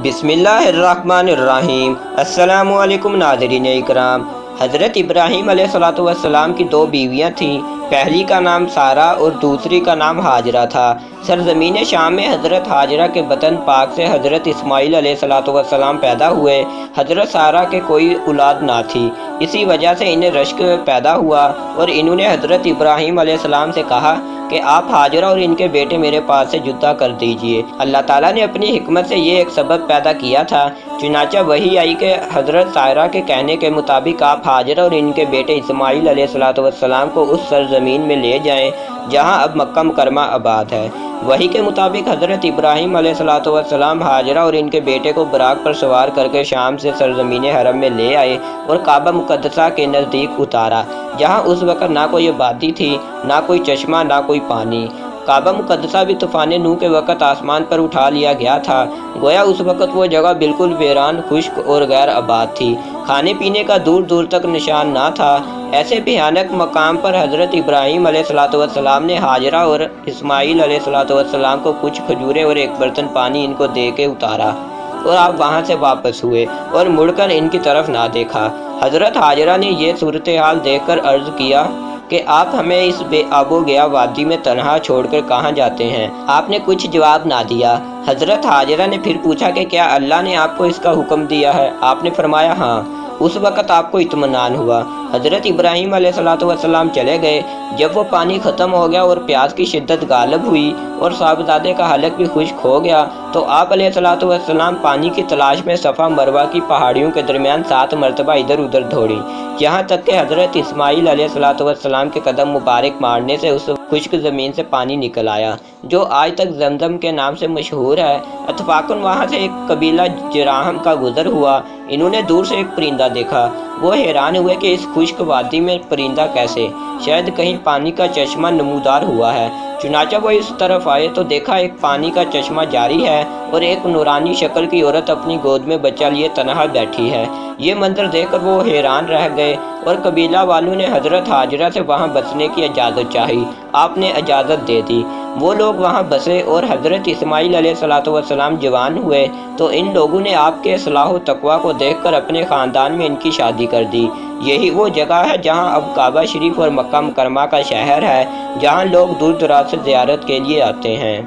بسم اللہ الرحمن الرحیم۔ السلام علیکم ناظرین اکرام۔ حضرت ابراہیم علیہ السلام کی دو بیویاں تھیں، پہلی کا نام سارہ اور دوسری کا نام ہاجرہ تھا۔ سرزمین شام میں حضرت ہاجرہ کے بطن پاک سے حضرت اسماعیل علیہ السلام پیدا ہوئے۔ حضرت سارہ کے کوئی اولاد نہ تھی، اسی وجہ سے انہیں رشک پیدا ہوا اور انہوں نے حضرت ابراہیم علیہ السلام سے کہا کہ آپ ہاجرہ اور ان کے بیٹے میرے پاس سے جدا کر دیجئے۔ اللہ تعالیٰ نے اپنی حکمت سے یہ ایک سبب پیدا کیا تھا، چنانچہ وہی آئی کہ حضرت سارہ کے کہنے کے مطابق آپ ہاجرہ اور ان کے بیٹے اسماعیل علیہ السلام کو اس سرزمین میں لے جائیں جہاں اب مکہ مکرمہ آباد ہے۔ وحی کے مطابق حضرت ابراہیم علیہ السلام ہاجرہ اور ان کے بیٹے کو براق پر سوار کر کے شام سے سرزمین حرم میں لے آئے اور کعبہ مقدسہ کے نزدیک اتارا، جہاں اس وقت نہ کوئی آبادی تھی، نہ کوئی چشمہ، نہ کوئی پانی۔ کعبہ مقدسہ بھی طوفان نوح کے وقت آسمان پر اٹھا لیا گیا تھا، گویا اس وقت وہ جگہ بالکل ویران، خشک اور غیر آباد تھی، کھانے پینے کا دور دور تک نشان نہ تھا۔ ایسے بھیانک مقام پر حضرت ابراہیم علیہ السلام نے ہاجرہ اور اسماعیل علیہ السلام کو کچھ کھجوریں اور ایک برتن پانی ان کو دے کے اتارا اور آپ وہاں سے واپس ہوئے اور مڑ کر ان کی طرف نہ دیکھا۔ حضرت ہاجرہ نے یہ صورتحال دیکھ کر عرض کیا کہ آپ ہمیں اس بے آب و گیا وادی میں تنہا چھوڑ کر کہاں جاتے ہیں؟ آپ نے کچھ جواب نہ دیا۔ حضرت ہاجرہ نے پھر پوچھا کہ کیا اللہ نے آپ کو اس کا حکم دیا ہے؟ آپ نے فرمایا ہاں۔ اس وقت آپ کو اطمینان ہوا۔ حضرت ابراہیم علیہ السلام چلے گئے۔ جب وہ پانی ختم ہو گیا اور پیاس کی شدت غالب ہوئی اور صاحبزادے کا حلق بھی خشک ہو گیا تو آپ علیہ السلام پانی کی تلاش میں صفا مروہ کی پہاڑیوں کے درمیان 7 مرتبہ ادھر ادھر دوڑی، یہاں تک کہ حضرت اسماعیل علیہ السلام کے قدم مبارک مارنے سے اس خشک زمین سے پانی نکل آیا، جو آج تک زمزم کے نام سے مشہور ہے۔ اتفاقاً وہاں سے ایک قبیلہ جراحم کا گزر ہوا، انہوں نے دور سے ایک پرندہ دیکھا۔ وہ حیران ہوئے کہ اس خشک وادی میں پرندہ کیسے؟ شاید کہیں پانی کا چشمہ نمودار ہوا ہے۔ چنانچہ وہ اس طرف آئے تو دیکھا ایک پانی کا چشمہ جاری ہے اور ایک نورانی شکل کی عورت اپنی گود میں بچہ لیے تنہا بیٹھی ہے۔ یہ منظر دیکھ کر وہ حیران رہ گئے اور قبیلہ والوں نے حضرت ہاجرہ سے وہاں بسنے کی اجازت چاہی۔ آپ نے اجازت دے دی۔ وہ لوگ وہاں بسے اور حضرت اسماعیل علیہ السلام جوان ہوئے تو ان لوگوں نے آپ کے صلاح و تقوی کو دیکھ کر اپنے خاندان میں ان کی شادی کر دی۔ یہی وہ جگہ ہے جہاں اب کعبہ شریف اور مکہ مکرمہ کا شہر ہے، جہاں لوگ دور دراز سے زیارت کے لیے آتے ہیں۔